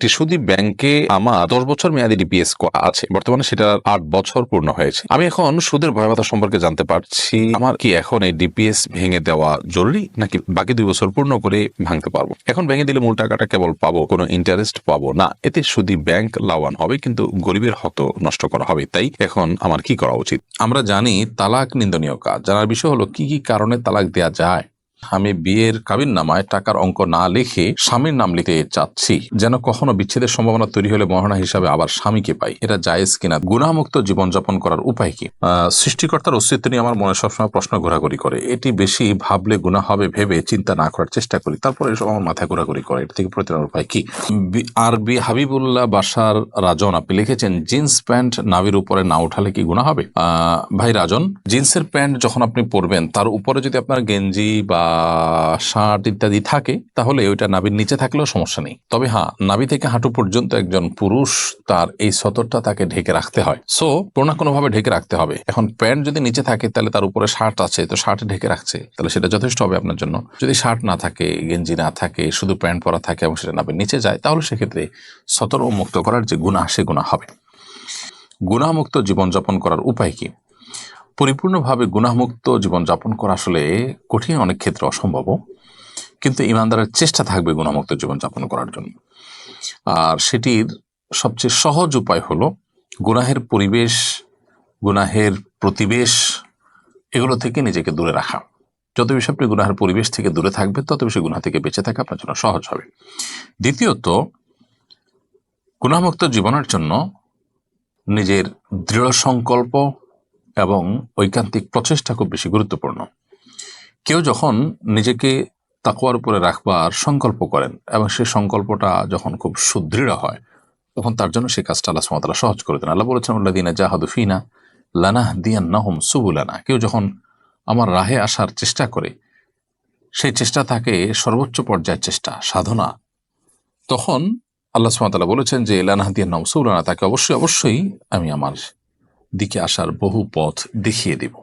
সুদী ব্যাংকে আমার 10 বছর মেয়াদি ডিপিএস করা আছে, বর্তমানে সেটা 8 বছর পূর্ণ হয়েছে। আমি এখন সুদের ভয়াবহতা সম্পর্কে জানতে পারছি। আমার কি এখন এই ডিপিএস ভেঙে দেওয়া জরুরি, নাকি বাকি 2 বছর পূর্ণ করে ভাঙতে পারবো? এখন ভেঙে দিলে মূল টাকাটা কেবল পাবো, কোনো ইন্টারেস্ট পাবো না। এতে সুদী ব্যাংক লাভবান হবে, কিন্তু গরিবের হক তো নষ্ট করা হবে। তাই এখন আমার কি করা উচিত? আমরা জানি তালাক নিন্দনীয় কাজ। জানার বিষয় হলো কি কি কারণে তালাক দেয়া যায়। আমি বিয়ের কাবিননামায় টাকার অঙ্ক না লিখে স্বামীর নাম লিখতে চাচ্ছি, যেন কখনো বিচ্ছেদের সম্ভাবনা তৈরি হলে মহারণা হিসাবে আবার স্বামীকে পাই। এটা জায়েজ কিনা? গুনাহমুক্ত জীবনযাপন করার উপায় কি? সৃষ্টিকর্তার অস্তিত্ব নিয়ে আমার মনে সবসময় প্রশ্ন ঘোরাঘুরি করে। এটি বেশি ভাবলে গুনাহ হবে ভেবে চিন্তা না করার চেষ্টা করি, তারপরে এসব আমার মাথায় ঘোরাঘুরি করে। এটা থেকে প্রতিরোধের উপায় কি? আরবি হাবিবুল্লাহ বাশার রাজন আপনি লিখেছেন, জিন্স প্যান্ট নাভির উপরে না উঠালে কি গুনাহ হবে? ভাই রাজন, জিন্সের প্যান্ট যখন আপনি পরবেন তার উপরে যদি আপনার গেঞ্জি বা শার্ট ইত্যাদি থাকে, তাহলে ওইটা নাভির নিচে থাকলেও সমস্যা নেই। তবে হ্যাঁ, নাভি থেকে হাঁটু পর্যন্ত একজন পুরুষ তার এই সতরটা তাকে ঢেকে রাখতে হয়। সো কোনো না কোনো ভাবে ঢেকে রাখতে হবে। এখন প্যান্ট যদি নিচে থাকে, তাহলে তার উপরে শার্ট আছে, তো শার্টে ঢেকে রাখছে, তাহলে সেটা যথেষ্ট হবে আপনার জন্য। যদি শার্ট না থাকে, গেঞ্জি না থাকে, শুধু প্যান্ট পরা থাকে এবং সেটা নাভির নিচে যায়, তাহলে সেক্ষেত্রে সতর ও মুক্ত করার যে গুনাহ, সে গুনাহ হবে। গুনাহমুক্ত জীবনযাপন করার উপায় কি? পরিপূর্ণভাবে গুনাহমুক্ত জীবনযাপন করা আসলে কঠিন, অনেক ক্ষেত্রে অসম্ভব, কিন্তু ইমানদারের চেষ্টা থাকবে গুনাহমুক্ত জীবনযাপন করার জন্য। আর সেটির সবচেয়ে সহজ উপায় হলো গুনাহের পরিবেশ, গুনাহের প্রতিবেশ, এগুলো থেকে নিজেকে দূরে রাখা। যত বেশি আপনি গুনাহের পরিবেশ থেকে দূরে থাকবেন, তত বেশি গুনাহ থেকে বেঁচে থাকা আপনার জন্য সহজ হবে। দ্বিতীয়ত, গুনাহমুক্ত জীবনের জন্য নিজের দৃঢ় সংকল্প এবং ঐকান্তিক প্রচেষ্টা খুব বেশি গুরুত্বপূর্ণ। কেউ যখন নিজেকে তাকওয়ার উপরে রাখবার সংকল্প করেন এবং সেই সংকল্পটা যখন খুব সুদৃঢ় হয়, তখন তার জন্য সেই কাজটা আল্লাহ সুবহানাহু ওয়া তাআলা সহজ করে দেন। আল্লাহ বলেছেন, আল্লাযীনা জাহাদু ফীনা লানাহদিয়ান্নাহুম সুবুলানা। কেউ যখন আমার রাহে আসার চেষ্টা করে, সেই চেষ্টা থাকে সর্বোচ্চ পর্যায়ের চেষ্টা, সাধনা, তখন আল্লাহ সুবহানাহু ওয়া তাআলা বলেছেন যে লানাহদিয়ান্নাহুম সুবুলানা, তাকে অবশ্যই আমি আমার দিকে আসার বহু পথ দেখিয়ে দেব।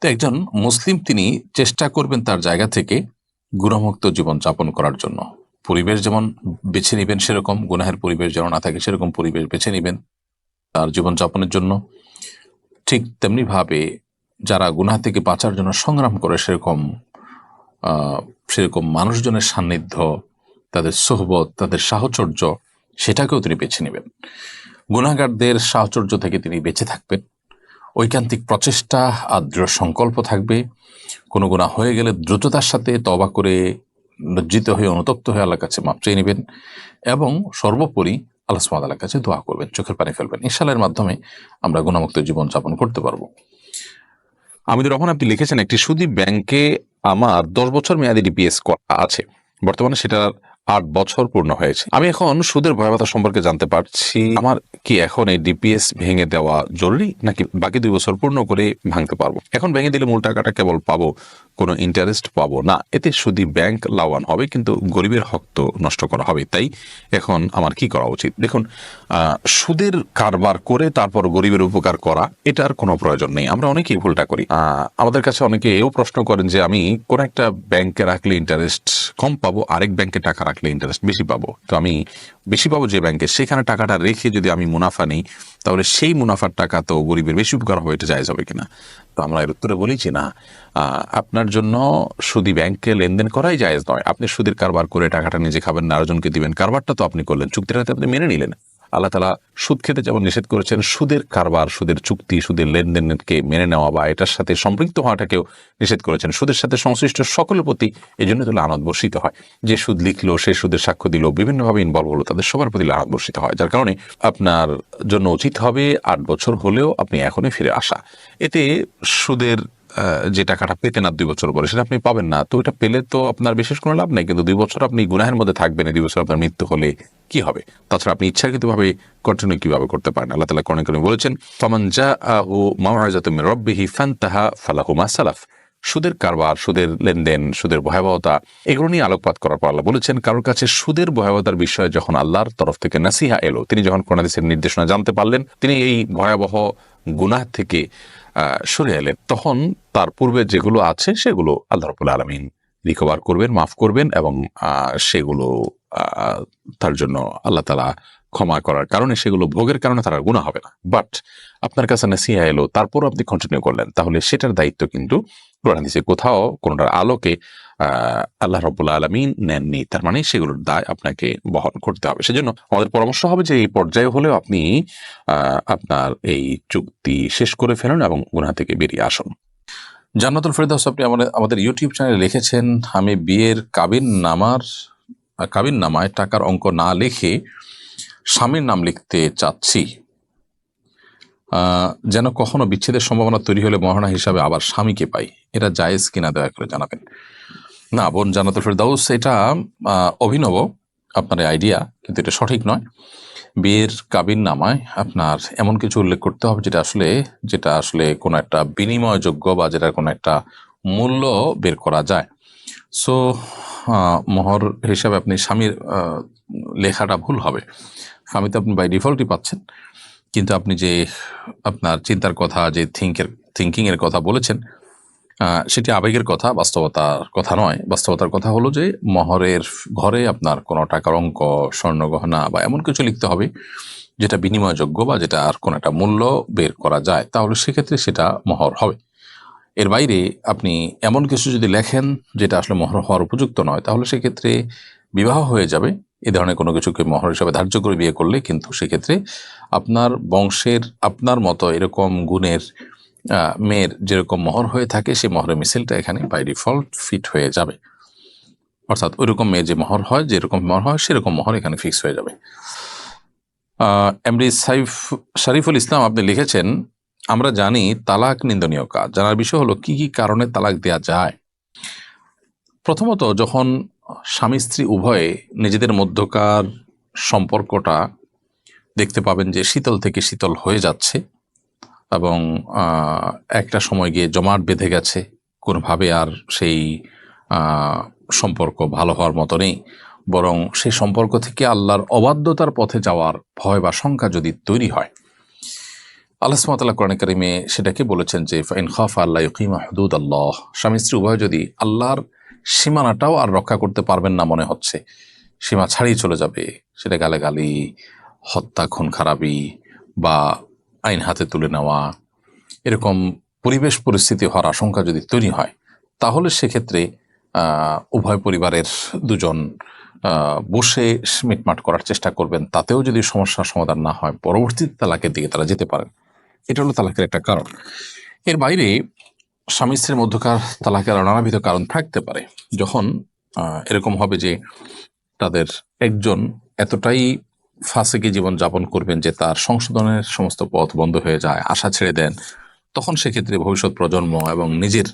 তো একজন মুসলিম তিনি চেষ্টা করবেন তার জায়গা থেকে গুনাহমুক্ত জীবন যাপন করার জন্য। পরিবেশ যেমন বেছে নেবেন, সেরকম গুনাহের পরিবেশ যেন না থাকে সেরকম পরিবেশ বেছে নেবেন তার জীবনযাপনের জন্য। ঠিক তেমনি ভাবে যারা গুনাহ থেকে বাঁচার জন্য সংগ্রাম করে, সেরকম মানুষজনের সান্নিধ্য, তাদের সোহবত, তাদের সাহচর্য, সেটাকেও তিনি বেছে নেবেন। গুনাহগারদের সাহচর্য থেকে তিনি বেঁচে থাকবেন। ঐকান্তিক প্রচেষ্টা আর দৃঢ় সংকল্প থাকবে। কোনো গুনাহ হয়ে গেলে দ্রুততার সাথে তওবা করে, লজ্জিত হয়ে, অনুতপ্ত হয়ে আল্লাহর কাছে মাফ চেয়ে নেবেন এবং সর্বোপরি আল্লাহ সুবহানাহু ওয়া তাআলার কাছে দোয়া করবেন, চোখের পানি ফেলবেন। ইনশাআল্লাহ এর মাধ্যমে আমরা গুনাহমুক্ত জীবন যাপন করতে পারবো। আমিদুর রহমান আপনি লিখেছেন, একটি সুদী ব্যাংকে আমার 10 বছর মেয়াদি ডিপিএস করা আছে, বর্তমানে সেটার 8 বছর পূর্ণ হয়েছে। আমি এখন সুদের ভয়াবহতা সম্পর্কে জানতে পারছি। আমার কি এখন এই ডিপিএস ভেঙে দেওয়া জরুরি, নাকি বাকি 2 বছর পূর্ণ করে ভাঙতে পারবো? এখন ভেঙে দিলে মূল টাকাটা কেবল পাবো, কোনো ইন্টারেস্ট পাবো না। এতে সুদী ব্যাংক লাভবান হবে, কিন্তু গরিবের হক তো নষ্ট করা হবে। তাই এখন আমার কি করা উচিত? দেখুন, সুদের কারবার করে তারপর গরিবের উপকার করা, এটার কোনো প্রয়োজন নেই। আমরা অনেকেই ভুলটা করি। আমাদের কাছে অনেকে এও প্রশ্ন করেন যে আমি কোন একটা ব্যাংকে রাখলে ইন্টারেস্ট কম পাবো, আরেক ব্যাংকে টাকা রাখলে ইন্টারেস্ট বেশি পাবো। তো আমি বেশি পাবো যে ব্যাংকে, সেখানে টাকাটা রেখে যদি আমি মুনাফা নেই, তাহলে সেই মুনাফার টাকা তো গরিবের বেশি উপকার হবে, এটা জায়েজ হবে কিনা? তো আমরা এর উত্তরে বলেছি না, আপনার জন্য সুদী ব্যাংকে লেনদেন করাই জায়েজ নয়। আপনি সুদের কারবার করে টাকাটা নিজে খাবেন না, আরেকজনকে দিবেন, কারবারটা তো আপনি করলেন, চুক্তিটা আপনি মেনে নিলেন। আল্লাহ তাআলা সুদ খেতে যেমন নিষেধ করেছেন, সুদের কারবার, সুদের চুক্তি, সুদের লেনদেনকে মেনে নেওয়া বা এটার সাথে সম্পৃক্ত হওয়াটাকেও নিষেধ করেছেন। সুদের সাথে সংশ্লিষ্ট সকলের প্রতি এই জন্য তো লানত বর্ষিত হয়। যে সুদ লিখলো, সে সুদের সাক্ষ্য দিল, বিভিন্নভাবে ইনভলভ হলো, তাদের সবার প্রতি লানত বর্ষিত হয়। যার কারণে আপনার জন্য উচিত হবে 8 বছর হলেও আপনি এখনই ফিরে আসা। এতে সুদের যে টাকাটা পেতেন আর 2 বছর পরে, সেটা আপনি পাবেন না। তো এটা পেলে তো আপনার বিশেষ কোনো লাভ নেই, কিন্তু 2 বছর আপনি গুনাহের মধ্যে থাকবেন। 2 বছর আপনার মৃত্যু হলে কি হবে? তাছাড়া আপনি ইচ্ছাকৃতভাবে কন্টিনিউ কিভাবে করতে পারেন? আল্লাহ তাআলা কোরআনে কারিমে বলেছেন, ফামান জাআহু মাউইযাতুম মির রাব্বিহি ফান্তাহা ফালাহু মা সালাফ। সুদের কারবার, সুদের লেনদেন, সুদের ভয়াবহতা, এগুলো নিয়ে আলোকপাত করার পর আল্লাহ বলেছেন, কারোর কাছে সুদের ভয়াবহতার বিষয়ে যখন আল্লাহর তরফ থেকে নাসিহা এলো, তিনি যখন কোরআন হাদিসের নির্দেশনা জানতে পারলেন, তিনি এই ভয়াবহ গুনাহ থেকে সরে এলেন, তখন তার পূর্বে যেগুলো আছে সেগুলো আল্লাহ রাব্বুল আলামিন রিকভার করবেন, মাফ করবেন এবং সেগুলো তার জন্য আল্লাহ তাআলা ক্ষমা করার কারণে, সেগুলো ভোগের কারণে তার গুনাহ হবে না। বাট আপনার কাছে নাসিহা এলো, তারপরও আপনি কন্টিনিউ করলেন, তাহলে সেটার দায়িত্ব কিন্তু কোরআন হাদিসে কোথাও কোনটার আলোকে আল্লাহ রাব্বুল আলামিন নেননি। তার মানে সেগুলোর দায় আপনাকে বহন করতে হবে। সেজন্য আমাদের পরামর্শ হবে যে এই পর্যায়ে হলেও আপনি আপনার এই চুক্তি শেষ করে ফেলুন এবং গুনাহ থেকে বেরিয়ে আসুন। জান্নাতুল ফেরদাউস আপনি আমাদের ইউটিউব চ্যানেলে লিখেছেন, আমি বিয়ের কাবিননামায় টাকার অঙ্ক না লিখে স্বামীর নাম লিখতে চাচ্ছি, যেন কখনো বিচ্ছেদের সম্ভাবনা তৈরি হলে মহারণা হিসাবে আবার স্বামীকে পাই। এটা জায়েজ কিনা দয়া করে জানাবেন। না বোন জান্নাতুল ফেরদাউস, এটা অভিনব আপনার আইডিয়া, কিন্তু এটা সঠিক নয়। বিয়ের কাবিননামায় আপনার এমন কিছু উল্লেখ করতে হবে যেটা আসলে কোনো একটা বিনিময়যোগ্য বা যেটার কোনো একটা মূল্য বের করা যায়। সো মোহর হিসাবে আপনি স্বামীর লেখাটা ভুল হবে। স্বামী তো আপনি বাই ডিফল্টই পাচ্ছেন, কিন্তু আপনি যে আপনার চিন্তার কথা, যে থিঙ্কিং এর কথা বলেছেন, সেটি আবেগের কথা, বাস্তবতার কথা নয়। বাস্তবতার কথা হলো যে মোহরের ঘরে আপনার কোনো টাকার অঙ্ক, স্বর্ণ গহনা বা এমন কিছু লিখতে হবে যেটা বিনিময়যোগ্য বা যেটা আর কোনো একটা মূল্য বের করা যায়, তাহলে সেক্ষেত্রে সেটা মোহর হবে। এর বাইরে আপনি এমন কিছু যদি লেখেন যেটা আসলে মোহর হওয়ার উপযুক্ত নয়, তাহলে সেক্ষেত্রে বিবাহ হয়ে যাবে। এ ধরনের কোনো কিছুকে মোহর হিসাবে ধার্য করে বিয়ে করলে কিন্তু সেক্ষেত্রে আপনার বংশের আপনার মতো এরকম গুণের মেয়ের যেরকম মোহর হয়ে থাকে, সেই মোহরের মিছিলটা এখানে বাই ডিফল্ট ফিট হয়ে যাবে। অর্থাৎ ওইরকম মেয়ের যে মোহর হয়, যেরকম মোহর হয় সেরকম মোহর এখানে ফিক্স হয়ে যাবে। এমডি শরীফুল ইসলাম আপনি লিখেছেন, আমরা জানি তালাক নিন্দনীয় কাজ, জানার বিষয় হলো কি কি কারণে তালাক দেয়া যায়। প্রথমত, যখন স্বামী স্ত্রী উভয়ে নিজেদের মধ্যকার সম্পর্কটা দেখতে পাবেন যে শীতল থেকে শীতল হয়ে যাচ্ছে এবং একটা সময় গিয়ে জমাট বেঁধে গেছে, কোনোভাবে আর সেই সম্পর্ক ভালো হওয়ার মতো নেই, বরং সেই সম্পর্ক থেকে আল্লাহর অবাধ্যতার পথে যাওয়ার ভয় বা শঙ্কা যদি তৈরি হয়, আল্লাহ সুবহানাহু ওয়া তাআলা কোরআনে কারিমে সেটাকে বলেছেন যে ফাইন খাফা আল্লা ইউকিমা হুদুদাল্লাহ, স্বামী স্ত্রী উভয় যদি আল্লাহর সীমানাটাও আর রক্ষা করতে পারবেন না মনে হচ্ছে, সীমা ছাড়িয়ে চলে যাবে, সেটা গালাগালি, হত্যা, খুন খারাপি বা আইন হাতে তুলে নেওয়া, এরকম পরিবেশ পরিস্থিতি হওয়ার আশঙ্কা যদি তৈরি হয়, তাহলে সেক্ষেত্রে উভয় পরিবারের দুজন বসে মিটমাট করার চেষ্টা করবেন। তাতেও যদি সমস্যার সমাধান না হয়, পরবর্তীতে তালাকের দিকে তারা যেতে পারেন। এটা হলো তালাকের একটা কারণ। এর বাইরে স্বামী স্ত্রীর মধ্যকার তালাকের নানাবিধ কারণ থাকতে পারে। যখন এরকম হবে যে তাদের একজন এতটাই ফাঁসেকি জীবন যাপন করবেন যে তার সংশোধনের সমস্ত পথ বন্ধ হয়ে যায়, আশা ছেড়ে দেন, তখন সেক্ষেত্রে ভবিষ্যৎ প্রজন্ম এবং নিজের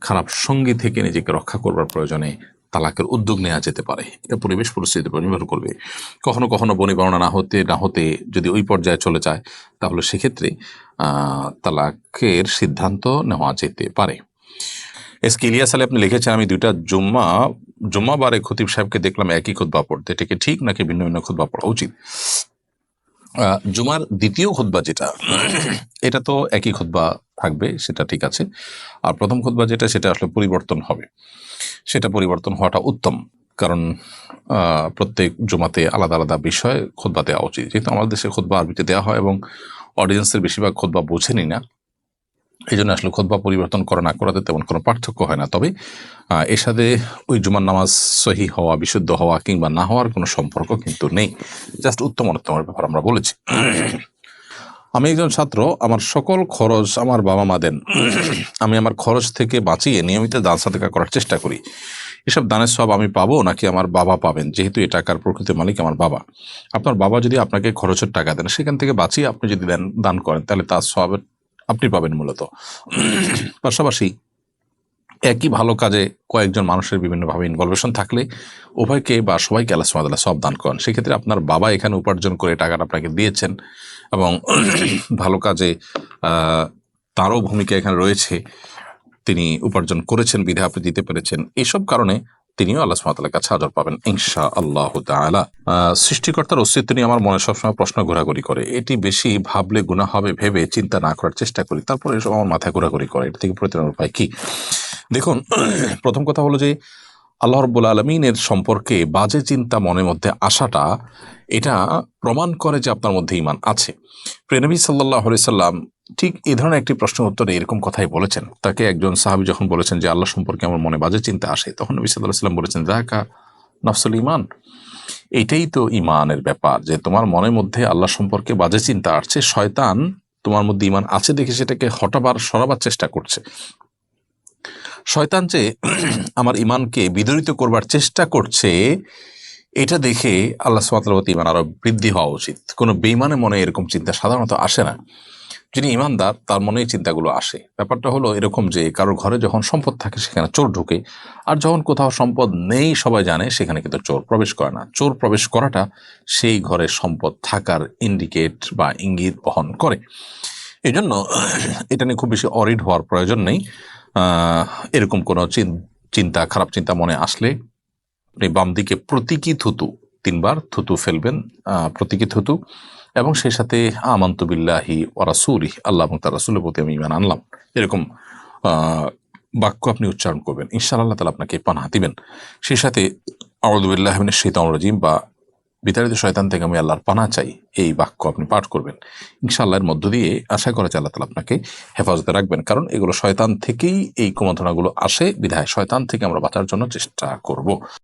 খারাপ সঙ্গী থেকে নিজেকে রক্ষা করবার প্রয়োজনে তালাকের উদ্যোগ নেওয়া যেতে পারে। এটা পরিবেশ পরিস্থিতির উপর নির্ভর করবে। কখনো কখনো বনিবর্ণনা না হতে যদি ওই পর্যায়ে চলে যায়, তাহলে সেক্ষেত্রে তালাকের সিদ্ধান্ত নেওয়া যেতে পারে। এস কে ইলিয়াস আলী আপনি লিখেছেন, আমি দুইটা জুম্মাবারে খতিব সাহেবকে দেখলাম একই খুতবা পড়তে, এটা কি ঠিক নাকি ভিন্ন ভিন্ন খুতবা পড়া উচিত? জুমার দ্বিতীয় খুতবা যেটা, এটা তো একই খুতবা থাকবে, সেটা ঠিক আছে। আর প্রথম খুতবা যেটা, সেটা আসলে পরিবর্তন হবে, সেটা পরিবর্তন হওয়াটা উত্তম। কারণ প্রত্যেক জুমাতে আলাদা আলাদা বিষয় খুতবা দেওয়া উচিত। যেহেতু আমাদের দেশে খুতবা আরবিতে দেওয়া হয় এবং অডিয়েন্সের বেশিরভাগ খুতবা বোঝেনি না, এই জন্য আসলে খুতবা পরিবর্তন করা না করাতে তেমন কোনো পার্থক্য হয় না। তবে এর সাথে ওই জুমার নামাজ সহি হওয়া, বিশুদ্ধ হওয়া কিংবা না হওয়ার কোনো সম্পর্ক কিন্তু নেই। জাস্ট উত্তম অনুত্তমের ব্যাপার আমরা বলেছি। আমি একজন ছাত্র, আমার সকল খরচ আমার বাবা মা দেন। আমি আমার খরচ থেকে বাঁচিয়ে নিয়মিত দান সাদকা করার চেষ্টা করি। এসব দানের সব আমি পাবো নাকি আমার বাবা পাবেন, যেহেতু এই টাকার প্রকৃত মালিক আমার বাবা? আপনার বাবা যদি আপনাকে খরচের টাকা দেন, সেখান থেকে বাঁচিয়ে আপনি যদি দান করেন, তাহলে তার সব আপনি পাবেন মূলত। পাশাপাশি একই ভালো কাজে কয়েকজন মানুষের বিভিন্নভাবে ইনভলভেশন থাকলে উভয়কে বা সবাইকে আল্লাহ সুবহানাহু ওয়া তাআলা সব দান করেন। সেক্ষেত্রে আপনার বাবা এখানে উপার্জন করে টাকাটা আপনাকে দিয়েছেন এবং ভালো কাজে তারও ভূমিকা এখানে রয়েছে, তিনি উপার্জন করেছেন বিধায় আপনি দিতে পেরেছেন। এইসব কারণে তিনিও আল্লাহ সুবহানাহু ওয়া তাআলার কাছে আজর পাবেন ইনশাআল্লাহ তাআলা। সৃষ্টিকর্তার অস্তিত্ব নিয়ে আমার মনে সবসময় প্রশ্ন ঘোরাঘুরি করে। এটি বেশি ভাবলে গুনাহ হবে ভেবে চিন্তা না করার চেষ্টা করি, তারপরে এসব আমার মাথায় ঘোরাঘুরি করে। এটা থেকে পরিত্রাণের উপায় কি? দেখুন, প্রথম কথা হলো যে আল্লাহ রাব্বুল আলামিনের সম্পর্কে বাজে চিন্তা মনের মধ্যে আসাটা এটা প্রমাণ করে যে আপনার মধ্যে ঈমান আছে। প্রিয় নবী সাল্লাল্লাহু আলাইহি সাল্লাম ঠিক এই ধরনের একটি প্রশ্নের উত্তরে এরকম কথাই বলেছেন। তাকে একজন সাহাবী যখন বলেছেন যে আল্লাহ সম্পর্কে আমার মনে বাজে চিন্তা আসে, তখন নবী সাল্লাল্লাহু আলাইহি সাল্লাম বলেছেন যাকা নফসুল ঈমান, এইটাই তো ঈমানের ব্যাপার, যে তোমার মনের মধ্যে আল্লাহ সম্পর্কে বাজে চিন্তা আসছে, শয়তান তোমার মধ্যে ঈমান আছে দেখে সেটাকে সরাবার চেষ্টা করছে। শয়তান যে আমার ঈমানকে বিদরিত করবার চেষ্টা করছে, এটা দেখে আল্লাহ সুবহানাহু ওয়া তাআলার প্রতি ঈমান আরো বৃদ্ধি হওয়া উচিত। কোনো বেঈমানের মনে এরকম চিন্তা সাধারণত আসে না। যিনি ঈমানদার তার মনে এই চিন্তাগুলো আসে। ব্যাপারটা হলো এরকম যে কারোর ঘরে যখন সম্পদ থাকে সেখানে চোর ঢোকে, আর যখন কোথাও সম্পদ নেই সবাই জানে সেখানে কিন্তু চোর প্রবেশ করে না। চোর প্রবেশ করাটা সেই ঘরে সম্পদ থাকার ইন্ডিকেট বা ইঙ্গিত বহন করে। এজন্য এটা নিয়ে খুব বেশি অরিড হওয়ার প্রয়োজন নেই। এরকম কোনো চিন্তা, খারাপ চিন্তা মনে আসলে আপনি বাম দিকে প্রতীকী থুতু 3 বার থুতু ফেলবেন, প্রতীকী থুতু, এবং সেই সাথে আমানতু বিল্লাহি ওয়া রাসূলিহি, আল্লাহ এবং তার রাসূলের প্রতি আমি ঈমান আনলাম, এরকম বাক্য আপনি উচ্চারণ করবেন। ইনশাআল্লাহ আল্লাহ তাআলা আপনাকে পানাহ দিবেন। সেই সাথে আউযু বিল্লাহি মিনাশ শাইতানির রাজীম বা বিতাড়িত শয়তান থেকে আমি আল্লাহর পানাহ চাই, এই বাক্য আপনি পাঠ করবেন। ইনশাআল্লাহ এর মধ্য দিয়ে আশা করা যায় আল্লাহ তাআলা আপনাকে হেফাজতে রাখবেন, কারণ এগুলো শয়তান থেকেই এই কুমন্ত্রণাগুলো আসে, বিধায় শয়তান থেকে আমরা বাঁচার জন্য চেষ্টা করব।